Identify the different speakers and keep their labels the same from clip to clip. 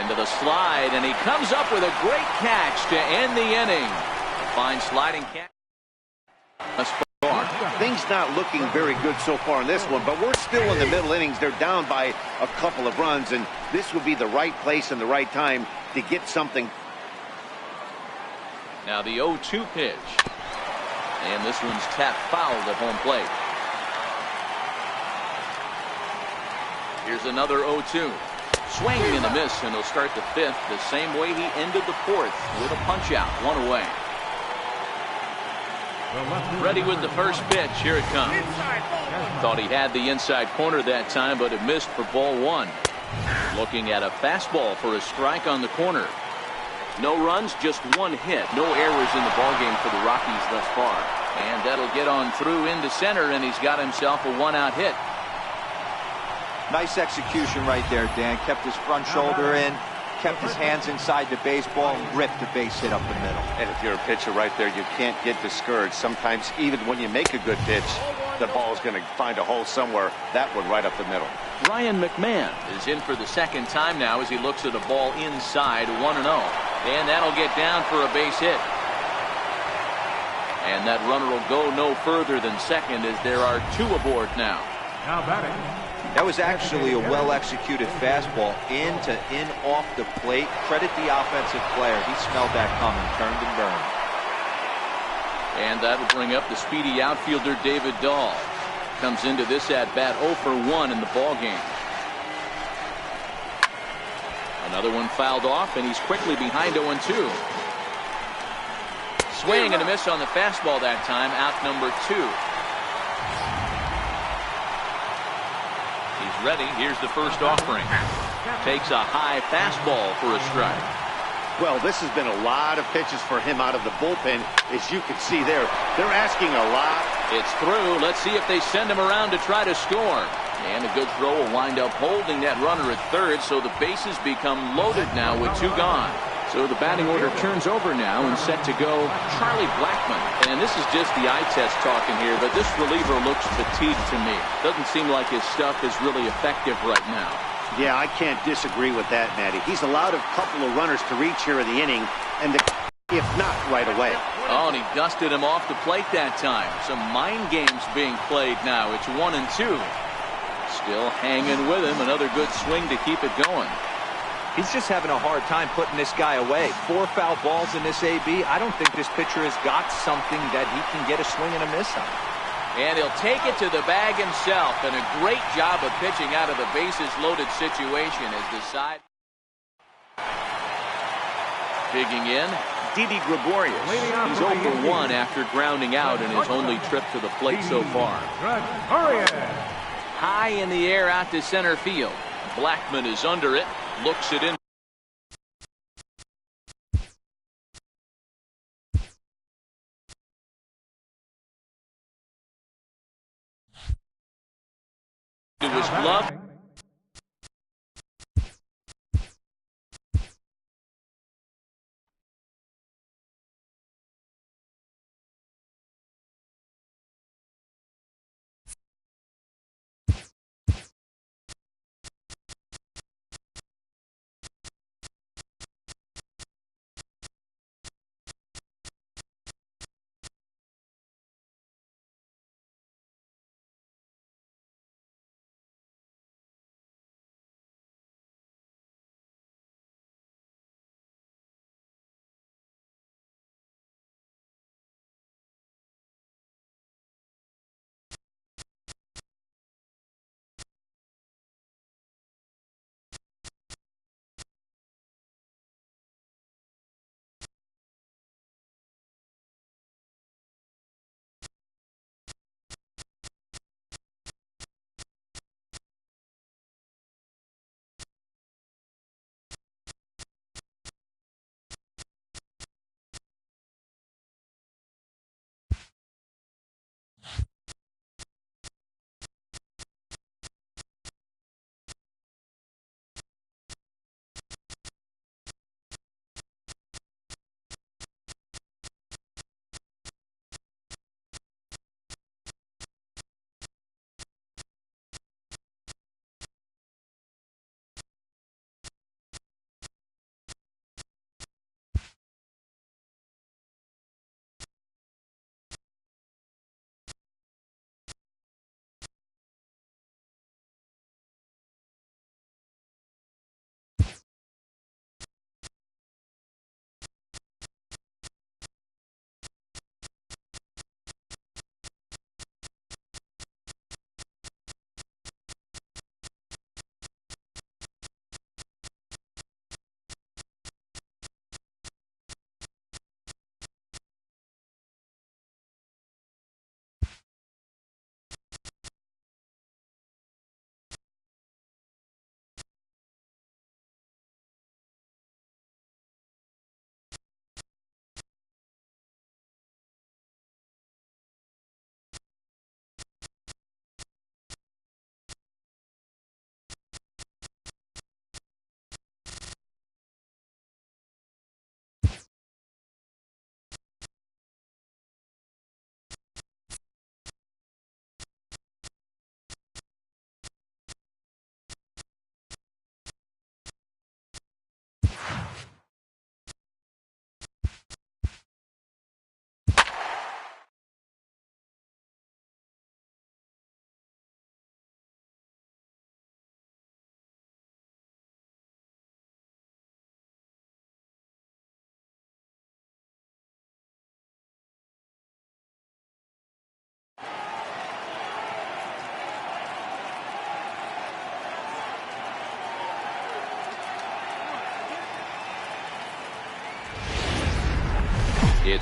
Speaker 1: Into the slide, and he comes up with a great catch to end the inning. Fine sliding catch.
Speaker 2: Things not looking very good so far in this one, but we're still in the middle innings. They're down by a couple of runs, and this would be the right place and the right time to get something.
Speaker 1: Now the 0-2 pitch. And this one's tapped foul at home plate. Here's another 0-2. Swing and a miss, and he'll start the fifth the same way he ended the fourth, with a punch out, one away. Ready with the first pitch. Here it comes. Thought he had the inside corner that time, but it missed for ball one. Looking at a fastball for a strike on the corner. No runs, just one hit. No errors in the ballgame for the Rockies thus far. And that'll get on through into center, and he's got himself a one-out hit.
Speaker 3: Nice execution right there, Dan. Kept his front shoulder in, kept his hands inside the baseball, and ripped the base hit up the middle.
Speaker 2: And if you're a pitcher right there, you can't get discouraged. Sometimes even when you make a good pitch, the ball is going to find a hole somewhere. That one right up the middle.
Speaker 1: Ryan McMahon is in for the second time now as he looks at a ball inside, 1-0. And that'll get down for a base hit. And that runner will go no further than second as there are two aboard now.
Speaker 4: Now batting.
Speaker 3: That was actually a well-executed fastball in off the plate. Credit the offensive player. He smelled that coming, turned and burned.
Speaker 1: And that'll bring up the speedy outfielder David Dahl. Comes into this at-bat 0 for 1 in the ballgame. Another one fouled off, and he's quickly behind 0-2. Swing and a miss on the fastball that time, out number 2. Ready. Here's the first offering. Takes a high fastball for a strike.
Speaker 2: Well, this has been a lot of pitches for him out of the bullpen. As you can see there, they're asking a lot.
Speaker 1: It's through. Let's see if they send him around to try to score. And a good throw will wind up holding that runner at third, so the bases become loaded now with 2 gone. So the batting order turns over now and set to go Charlie Blackmon. And this is just the eye test talking here, but this reliever looks fatigued to me. Doesn't seem like his stuff is really effective right now.
Speaker 2: Yeah, I can't disagree with that, Matty. He's allowed a couple of runners to reach here in the inning, and if not right away.
Speaker 1: Oh, and he dusted him off the plate that time. Some mind games being played now. It's 1-2. Still hanging with him. Another good swing to keep it going.
Speaker 3: He's just having a hard time putting this guy away. 4 foul balls in this AB. I don't think this pitcher has got something that he can get a swing and a miss on.
Speaker 1: And he'll take it to the bag himself. And a great job of pitching out of the bases-loaded situation as the side. Digging in, Didi Gregorius. He's 0 for 1 after grounding out in his only trip to the plate so far. High in the air out to center field. Blackmon is under it. Looks it in. To his glove.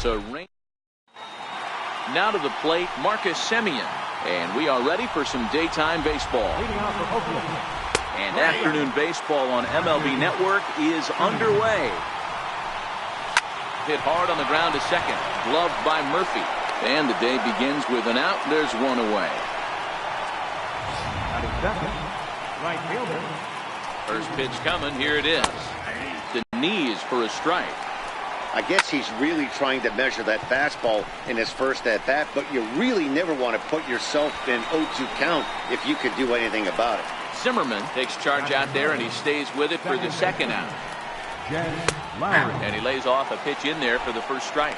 Speaker 1: It's a rain. Now to the plate, Marcus Semien. And we are ready for some daytime baseball. And afternoon baseball on MLB Network is underway. Hit hard on the ground to second. Gloved by Murphy. And the day begins with an out. There's one away.
Speaker 4: Right fielder.
Speaker 1: First pitch coming. Here it is. The knees for a strike.
Speaker 2: I guess he's really trying to measure that fastball in his first at-bat, but you really never want to put yourself in 0-2 count if you could do anything about it.
Speaker 1: Zimmerman takes charge out there, and he stays with it for the second out. And he lays off a pitch in there for the first strike.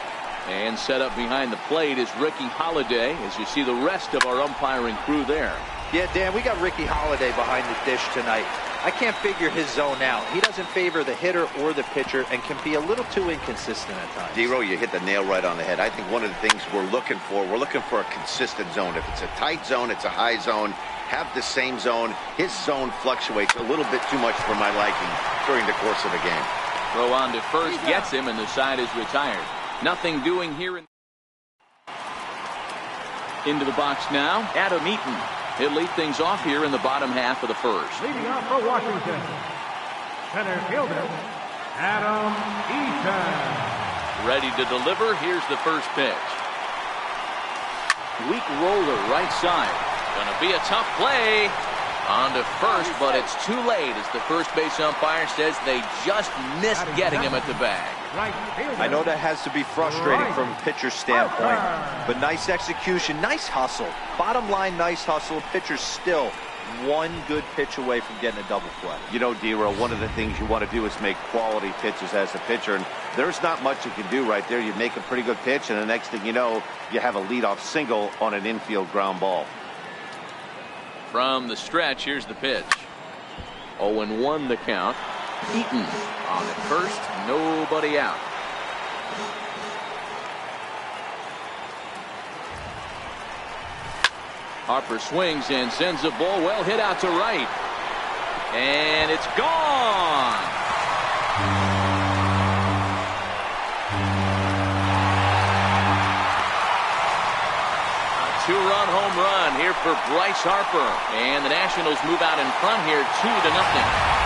Speaker 1: And set up behind the plate is Ricky Holiday, as you see the rest of our umpiring crew there.
Speaker 3: Yeah, Dan, we got Ricky Holiday behind the dish tonight. I can't figure his zone out. He doesn't favor the hitter or the pitcher and can be a little too inconsistent at times.
Speaker 2: Zero, you hit the nail right on the head. I think one of the things we're looking for a consistent zone. If it's a tight zone, it's a high zone. Have the same zone. His zone fluctuates a little bit too much for my liking during the course of a game.
Speaker 1: Throw on to first gets him, and the side is retired. Nothing doing here. Into the box now, Adam Eaton. He'll lead things off here in the bottom half of the first.
Speaker 4: Leading off for Washington, center fielder, Adam Eaton.
Speaker 1: Ready to deliver. Here's the first pitch. Weak roller right side. Gonna be a tough play. On to first, but it's too late as the first base umpire says they just missed getting him at the bag.
Speaker 3: I know that has to be frustrating from a pitcher's standpoint, but nice execution, nice hustle. Bottom line, nice hustle. Pitcher's still one good pitch away from getting a double play.
Speaker 2: You know, D-Roll, one of the things you want to do is make quality pitches as a pitcher, and there's not much you can do right there. You make a pretty good pitch, and the next thing you know, you have a leadoff single on an infield ground ball.
Speaker 1: From the stretch, here's the pitch. 0-1 the count. Eaton on at first, nobody out. Harper swings and sends a ball well hit out to right. And it's gone. A two-run home run here for Bryce Harper. And the Nationals move out in front here 2-0.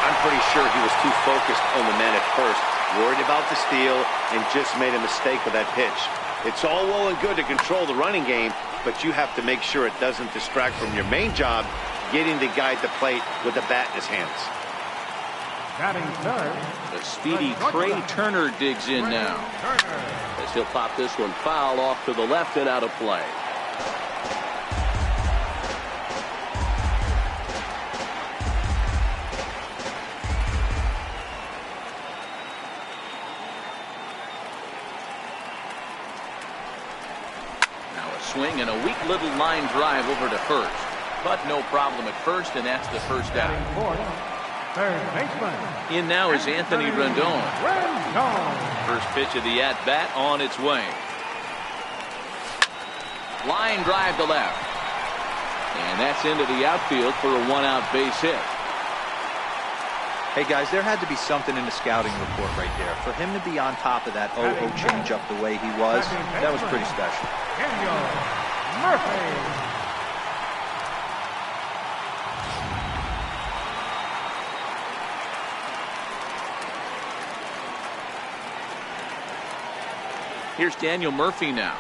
Speaker 2: I'm pretty sure he was too focused on the man at first, worried about the steal, and just made a mistake with that pitch. It's all well and good to control the running game, but you have to make sure it doesn't distract from your main job, getting the guy at the plate with the bat in his hands.
Speaker 4: Batting third,
Speaker 1: the speedy Trey Turner digs in now. As he'll pop this one foul off to the left and out of play. Swing and a weak little line drive over to first, but no problem at first, and that's the first out.
Speaker 4: Third baseman.
Speaker 1: In now is Anthony Rendon. First pitch of the at-bat on its way. Line drive to left, and that's into the outfield for a one-out base hit.
Speaker 3: Hey guys, there had to be something in the scouting report right there. For him to be on top of that 0-0 changeup the way he was, that was pretty special.
Speaker 4: Murphy.
Speaker 1: Here's Daniel Murphy now.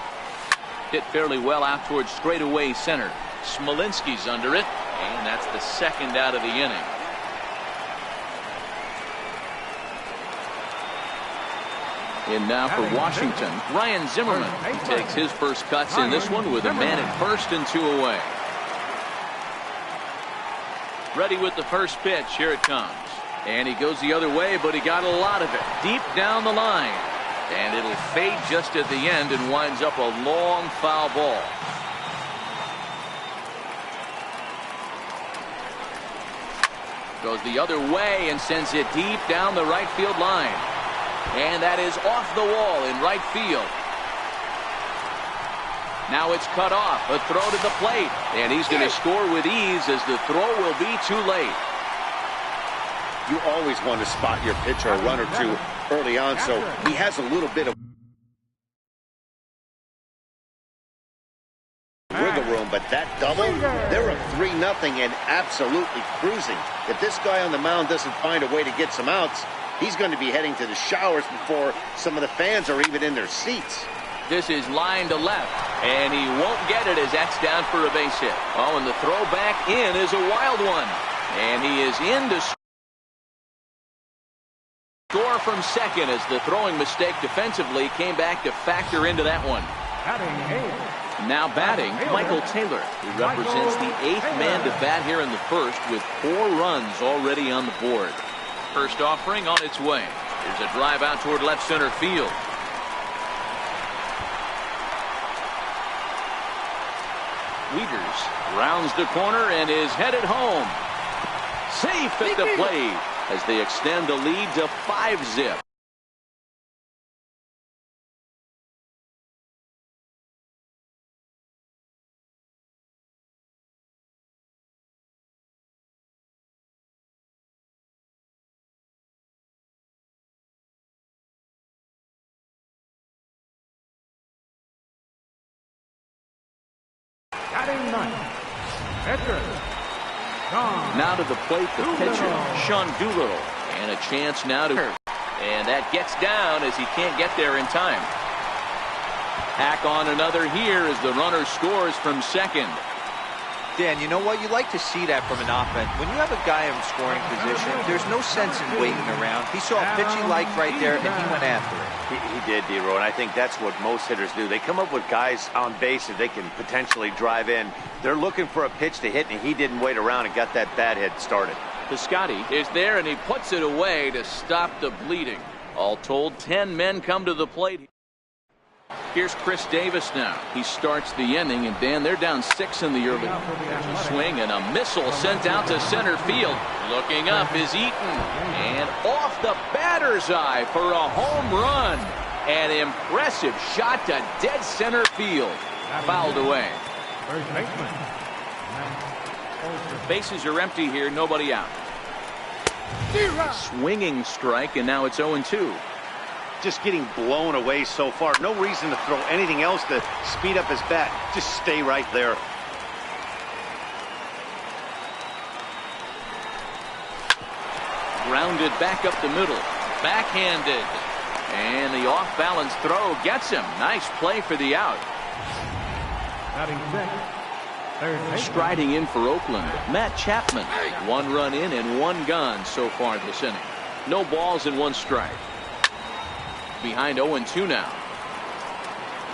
Speaker 1: Hit fairly well out towards straightaway center. Smolinski's under it, and that's the second out of the inning. In now for Washington, Ryan Zimmerman. He takes his first cuts in this one with a man at first and 2 away. Ready with the first pitch. Here it comes. And he goes the other way, but he got a lot of it. Deep down the line. And it'll fade just at the end and winds up a long foul ball. Goes the other way and sends it deep down the right field line. And that is off the wall in right field. Now it's cut off. A throw to the plate. And he's going to score with ease as the throw will be too late.
Speaker 2: You always want to spot your pitcher a run or two early on, so he has a little bit of room, but that double, they're up 3-0 and absolutely cruising. If this guy on the mound doesn't find a way to get some outs, he's going to be heading to the showers before some of the fans are even in their seats.
Speaker 1: This is line to left, and he won't get it as that's down for a base hit. Oh, and the throw back in is a wild one. And he is in to score from second as the throwing mistake defensively came back to factor into that one. Now batting, Michael Taylor, who represents the 8th man to bat here in the first with 4 runs already on the board. First offering on its way. Here's a drive out toward left center field. Wieters rounds the corner and is headed home. Safe at the plate as they extend the lead to 5-zip. Now to the plate, the pitcher, Sean Doolittle. And a chance now to... And that gets down as he can't get there in time. Hack on another here as the runner scores from second.
Speaker 3: Dan, you know what? You like to see that from an offense. When you have a guy in scoring position, there's no sense in waiting around. He saw a pitch he liked right there, and he went after it.
Speaker 2: He did, D-Row, and I think that's what most hitters do. They come up with guys on base that they can potentially drive in. They're looking for a pitch to hit, and he didn't wait around and got that bad hit started.
Speaker 1: Piscotty is there, and he puts it away to stop the bleeding. All told, 10 men come to the plate. Here's Chris Davis now. He starts the inning, and Dan, they're down 6 in the early. There's a swing and a missile sent out to center field. Looking up is Eaton, and off the batter's eye for a home run. An impressive shot to dead center field. Fouled away. Bases are empty here, nobody out. Swinging strike, and now it's 0-2.
Speaker 2: Just getting blown away so far. No reason to throw anything else to speed up his bat. Just stay right there.
Speaker 1: Grounded back up the middle. Backhanded. And the off-balance throw gets him. Nice play for the out. Striding in for Oakland, Matt Chapman. 1 run in and 1 gone so far this inning. No balls and 1 strike. Behind 0-2 now.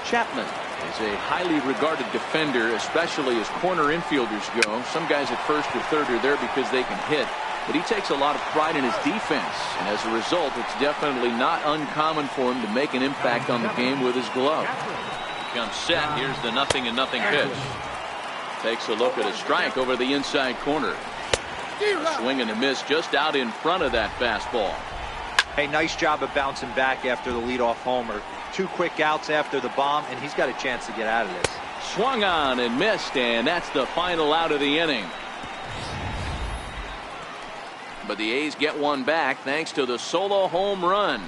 Speaker 1: Chapman is a highly regarded defender, especially as corner infielders go. Some guys at first or third are there because they can hit, but he takes a lot of pride in his defense, and as a result, it's definitely not uncommon for him to make an impact on the game with his glove. Comes set. Here's the 0-0 pitch. Takes a look at a strike over the inside corner. Swing and a miss just out in front of that fastball.
Speaker 3: Hey, nice job of bouncing back after the leadoff homer. 2 quick outs after the bomb, and he's got a chance to get out of this.
Speaker 1: Swung on and missed, and that's the final out of the inning. But the A's get 1 back thanks to the solo home run.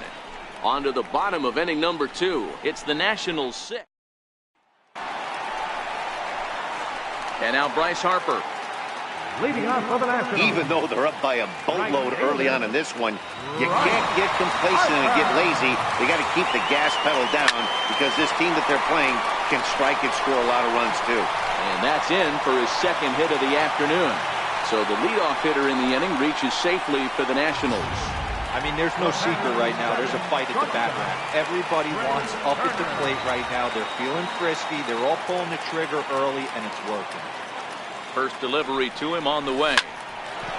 Speaker 1: On to the bottom of inning number 2. It's the Nationals 6. And now Bryce Harper.
Speaker 4: Leading off for the Nationals.
Speaker 2: Even though they're up by a boatload early on in this one, you can't get complacent and get lazy. They got to keep the gas pedal down because this team that they're playing can strike and score a lot of runs too.
Speaker 1: And that's in for his 2nd hit of the afternoon. So the leadoff hitter in the inning reaches safely for the Nationals.
Speaker 3: I mean, there's no secret right now. There's a fight at the bat rack. Everybody wants up at the plate right now. They're feeling frisky. They're all pulling the trigger early, and it's working.
Speaker 1: First delivery to him on the way.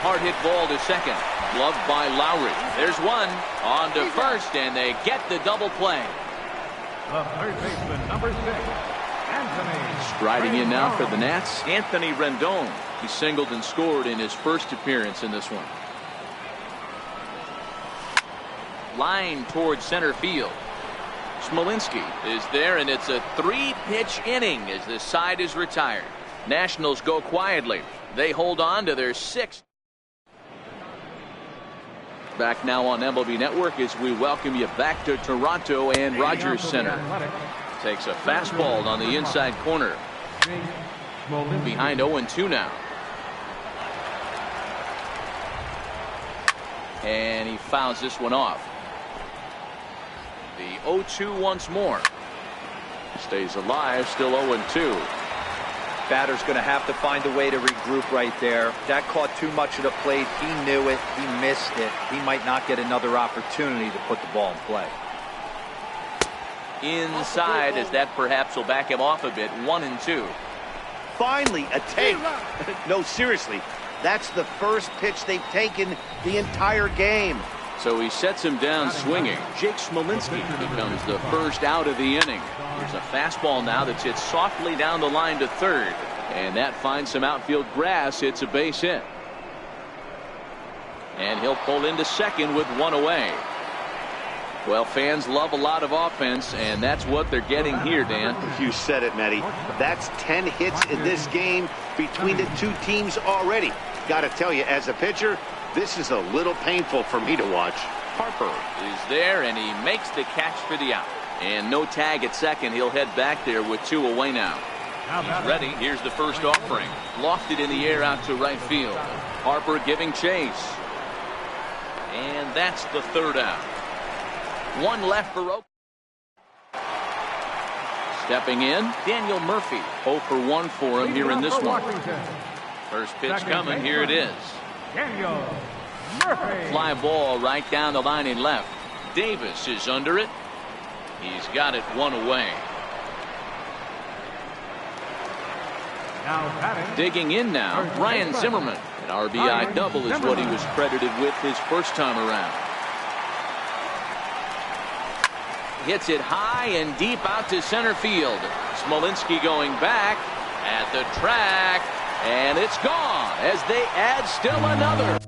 Speaker 1: Hard hit ball to second. Gloved by Lowry. There's one. On to first, and they get the double play.
Speaker 4: The third baseman, number 6, Anthony.
Speaker 1: Striding in now for the Nats, Anthony Rendon. He singled and scored in his first appearance in this one. Line towards center field. Smolinski is there, and it's a 3-pitch inning as the side is retired. Nationals go quietly. They hold on to their 6th. Back now on MLB Network as we welcome you back to Toronto and Rogers Center. Takes a fastball on the inside corner. Behind 0-2 now. And he fouls this one off. The 0-2 once more. Stays alive, still 0-2.
Speaker 3: Batter's going to have to find a way to regroup right there. That caught too much of the plate. He knew it. He missed it. He might not get another opportunity to put the ball in play.
Speaker 1: Inside, as that perhaps will back him off a bit. 1-2.
Speaker 2: Finally, a take. No, seriously. That's the first pitch they've taken the entire game.
Speaker 1: So he sets him down swinging. Jake Smolinski becomes the first out of the inning. There's a fastball now that's hit softly down the line to third. And that finds some outfield grass. It's a base hit. And he'll pull into second with one away. Well, fans love a lot of offense, and that's what they're getting here, Dan.
Speaker 2: You said it, Matty. That's 10 hits in this game between the two teams already. Got to tell you, as a pitcher, this is a little painful for me to watch.
Speaker 1: Harper is there, and he makes the catch for the out. And no tag at second. He'll head back there with two away now. He's ready. Here's the first offering. Lofted in the air out to right field. Harper giving chase. And that's the third out. One left for Oakland. Stepping in, Daniel Murphy. 0 for 1 for him here in this one. First pitch coming. Here it is.
Speaker 4: Daniel Murphy.
Speaker 1: Fly ball right down the line in left. Davis is under it. He's got it one away.
Speaker 4: Now batting.
Speaker 1: Digging in now, Ryan Zimmerman. An RBI double is what he was credited with his first time around. Hits it high and deep out to center field. Smolinski going back at the track, and it's gone as they add still another.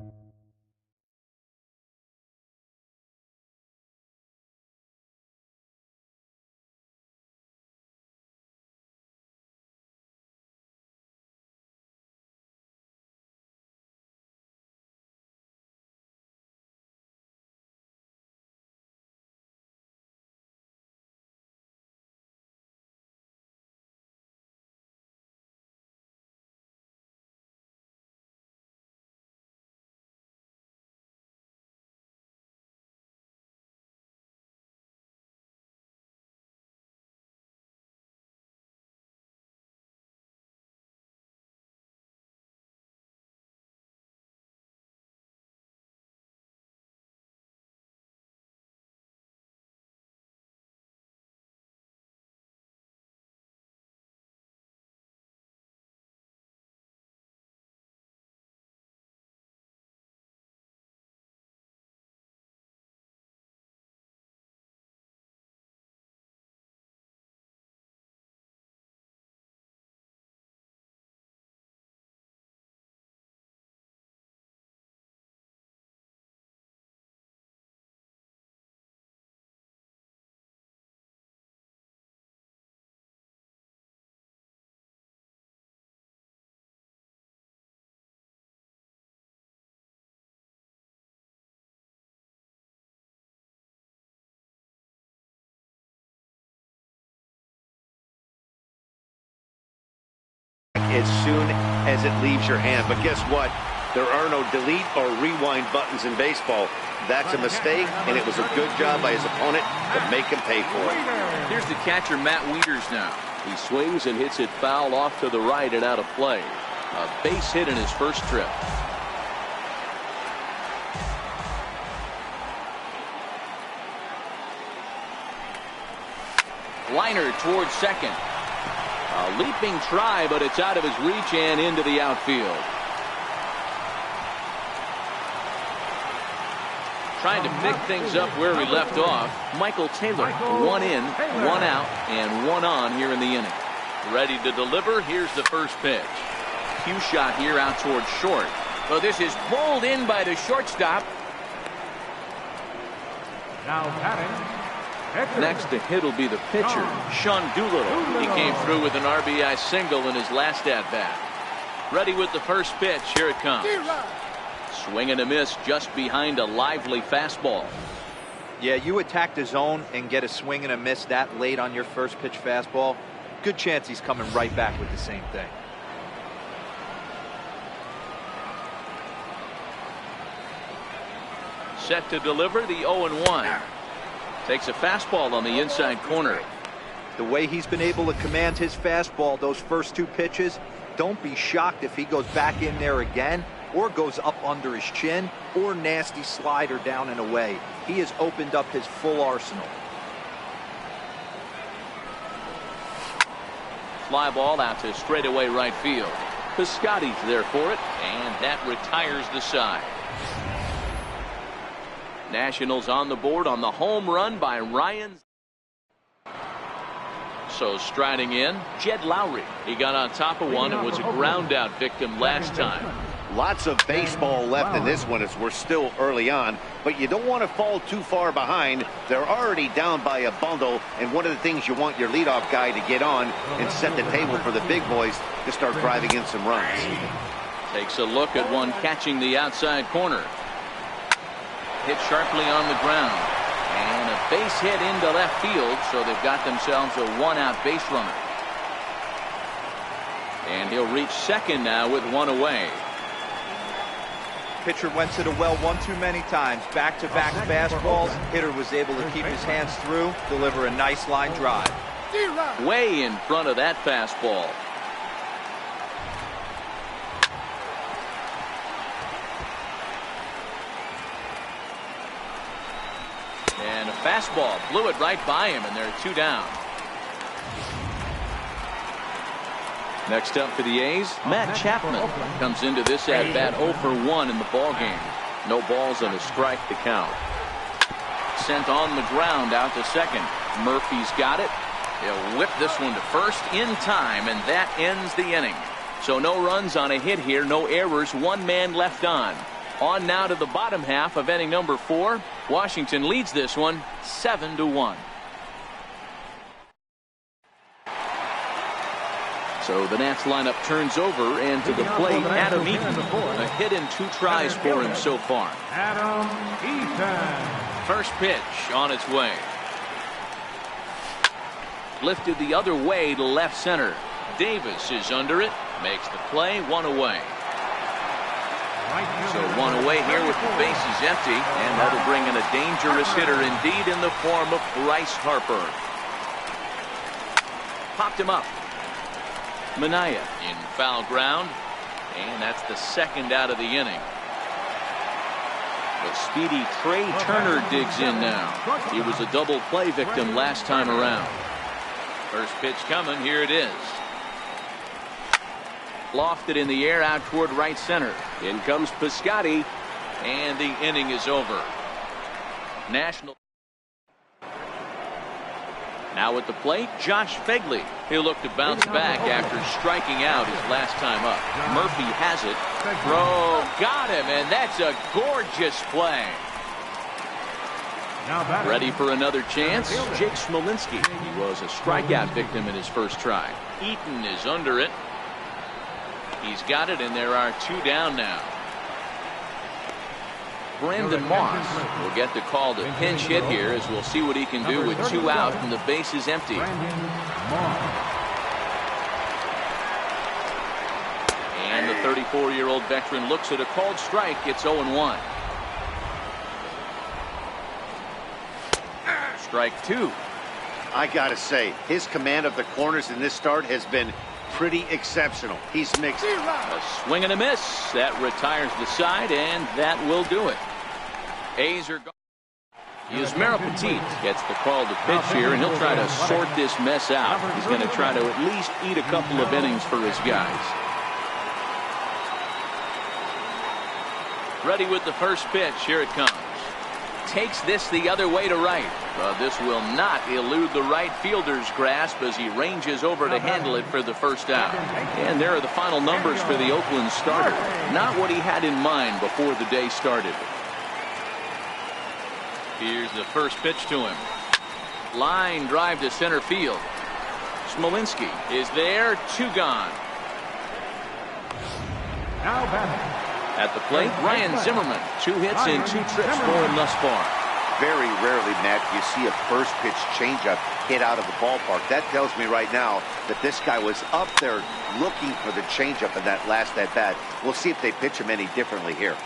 Speaker 2: As soon as it leaves your hand. But guess what? There are no delete or rewind buttons in baseball. That's a mistake, and it was a good job by his opponent to make him pay for it.
Speaker 1: Here's the catcher, Matt Wieters now. He swings and hits it foul off to the right and out of play. A base hit in his first trip. Liner towards second. A leaping try, but it's out of his reach and into the outfield. Trying to pick things up where we left off. Michael Taylor, one in, one out, and one on here in the inning. Ready to deliver. Here's the first pitch. Cue shot here out towards short. So this is pulled in by the shortstop.
Speaker 4: Now batting.
Speaker 1: Next to hit will be the pitcher, Sean Doolittle. He came through with an RBI single in his last at-bat. Ready with the first pitch. Here it comes. Swing and a miss just behind a lively fastball.
Speaker 3: Yeah, you attack the zone and get a swing and a miss that late on your first pitch fastball. Good chance he's coming right back with the same thing.
Speaker 1: Set to deliver the 0-1. Takes a fastball on the inside corner.
Speaker 3: The way he's been able to command his fastball those first two pitches, don't be shocked if he goes back in there again or goes up under his chin or nasty slider down and away. He has opened up his full arsenal.
Speaker 1: Fly ball out to straightaway right field. Piscotty's there for it, and that retires the side. Nationals on the board on the home run by Ryan. So striding in, Jed Lowry. He got on top of one and was a ground out victim last time.
Speaker 2: Lots of baseball left in this one as we're still early on, but you don't want to fall too far behind. They're already down by a bundle, and one of the things you want your leadoff guy to get on and set the table for the big boys to start driving in some runs.
Speaker 1: Takes a look at one catching the outside corner. Hit sharply on the ground. And a base hit into left field, so they've got themselves a one-out base runner. And he'll reach second now with one away.
Speaker 3: Pitcher went to the well one too many times. Back-to-back fastballs. Hitter was able to keep his hands through, deliver a nice line drive.
Speaker 1: Way in front of that fastball. And a fastball blew it right by him, and there are two down. Next up for the A's, Matt Chapman comes into this at bat 0 for 1 in the ball game. No balls and a strike to count. Sent on the ground out to second. Murphy's got it. He'll whip this one to first in time, and that ends the inning. So no runs on a hit here, no errors, one man left on. On now to the bottom half of inning number 4. Washington leads this one 7-1. So the Nats lineup turns over, and to the plate, Adam Eaton. A hit and 2 tries for him so far.
Speaker 4: Adam Eaton.
Speaker 1: First pitch on its way. Lifted the other way to left center. Davis is under it. Makes the play, one away. So one away here with the bases empty, and that'll bring in a dangerous hitter indeed in the form of Bryce Harper. Popped him up. Minaya in foul ground, and that's the second out of the inning. But speedy Trey Turner digs in now. He was a double play victim last time around. First pitch coming, here it is. Lofted in the air out toward right center. In comes Piscotty, and the inning is over. National. Now at the plate, Josh Fegley. He'll look to bounce back after striking out his last time up. Murphy has it. Throw, got him, and that's a gorgeous play. Ready for another chance? Jake Smolinski. He was a strikeout victim in his first try. Eaton is under it. He's got it, and there are 2 down now. Brandon Moss will get the call to pinch hit here, as we'll see what he can do with 2 out and the bases empty. And the 34-year-old veteran looks at a called strike. It's 0-1. Strike 2.
Speaker 2: I gotta say, his command of the corners in this start has been pretty exceptional. He's mixed.
Speaker 1: A swing and a miss. That retires the side, and that will do it. A's are gone. Yusmeiro Petit gets the call to pitch here, and he'll try to sort this mess out. He's going to try to at least eat a couple of innings for his guys. Ready with the first pitch. Here it comes. Takes this the other way to right. This will not elude the right fielder's grasp as he ranges over to handle it for the first out. And there are the final numbers for the Oakland starter. Not what he had in mind before the day started. Here's the first pitch to him. Line drive to center field. Smolinski is there. 2 gone.
Speaker 4: Now batting.
Speaker 1: At the plate, Ryan Zimmerman. 2 hits and 2 trips for him thus far.
Speaker 2: Very rarely, Matt, you see a first pitch changeup hit out of the ballpark. That tells me right now that this guy was up there looking for the changeup in that last at bat. We'll see if they pitch him any differently here.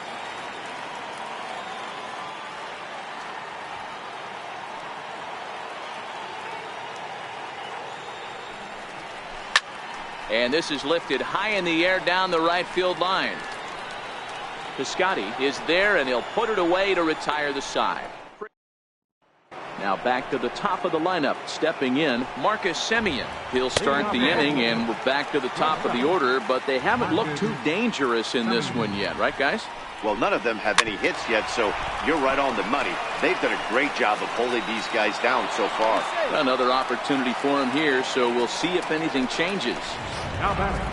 Speaker 1: And this is lifted high in the air down the right field line. Piscotty is there, and he'll put it away to retire the side. Now back to the top of the lineup. Stepping in, Marcus Semien. He'll start the inning, and we're back to the top of the order, but they haven't looked too dangerous in this one yet, right, guys?
Speaker 2: Well, none of them have any hits yet, so you're right on the money. They've done a great job of holding these guys down so far.
Speaker 1: Another opportunity for him here, so we'll see if anything changes.
Speaker 4: Now batting.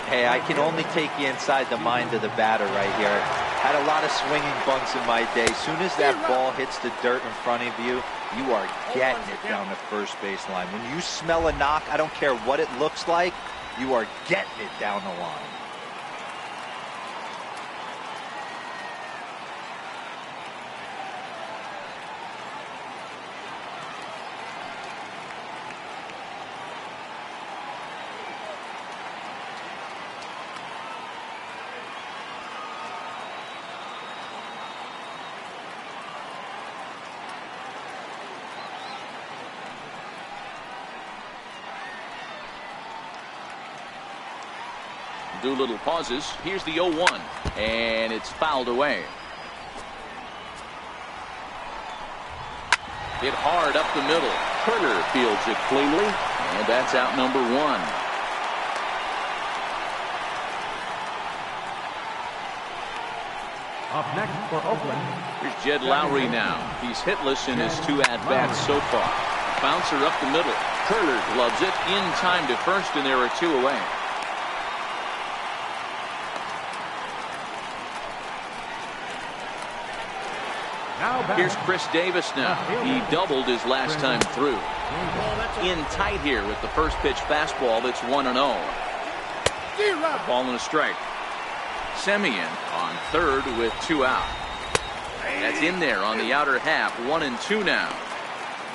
Speaker 3: Hey, I can only take you inside the mind of the batter right here. Had a lot of swinging bunts in my day. As soon as that ball hits the dirt in front of you, you are getting it down the first base line. When you smell a knock, I don't care what it looks like, you are getting it down the line.
Speaker 1: Doolittle pauses. Here's the 0-1, and it's fouled away. Hit hard up the middle. Turner fields it cleanly, and that's out number 1.
Speaker 4: Up next for Oakland.
Speaker 1: Here's Jed Lowry now. He's hitless in his 2 at-bats so far. Bouncer up the middle. Turner gloves it in time to first, and there are 2 away. Here's Chris Davis now. He doubled his last time through. In tight here with the first pitch fastball that's 1-0. Ball and a strike. Semien on third with 2 out. That's in there on the outer half. 1-2 now.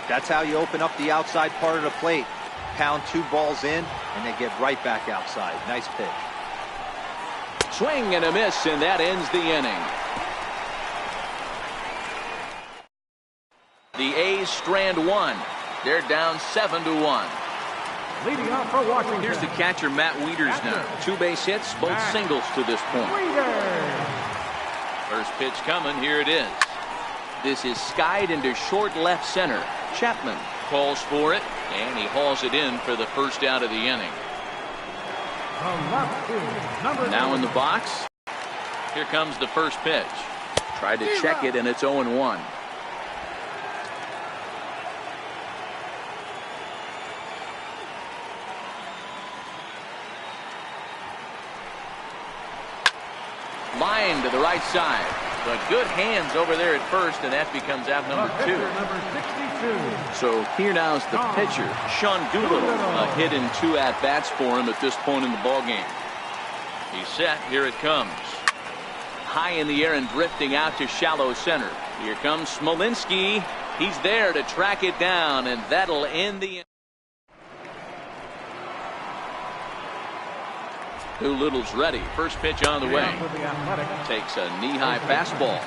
Speaker 3: That's how you open up the outside part of the plate. Pound 2 balls in, and they get right back outside. Nice pitch.
Speaker 1: Swing and a miss, and that ends the inning. The A's strand 1. They're down 7-1.
Speaker 4: Leading off for Washington.
Speaker 1: Here's the catcher, Matt Wieters now. 2 base hits, both singles to this point. First pitch coming. Here it is. This is skied into short left center. Chapman calls for it, and he hauls it in for the first out of the inning. Now in the box. Here comes the first pitch. Tried to check it, and it's 0-1. Line to the right side. But good hands over there at first, and that becoms out number 2. So here now's the pitcher, Sean Doolittle. A hit in 2 at-bats for him at this point in the ballgame. He's set. Here it comes. High in the air and drifting out to shallow center. Here comes Smolinski. He's there to track it down, and that'll end the inning. Doolittle's ready. First pitch on the way. Takes a knee-high fastball.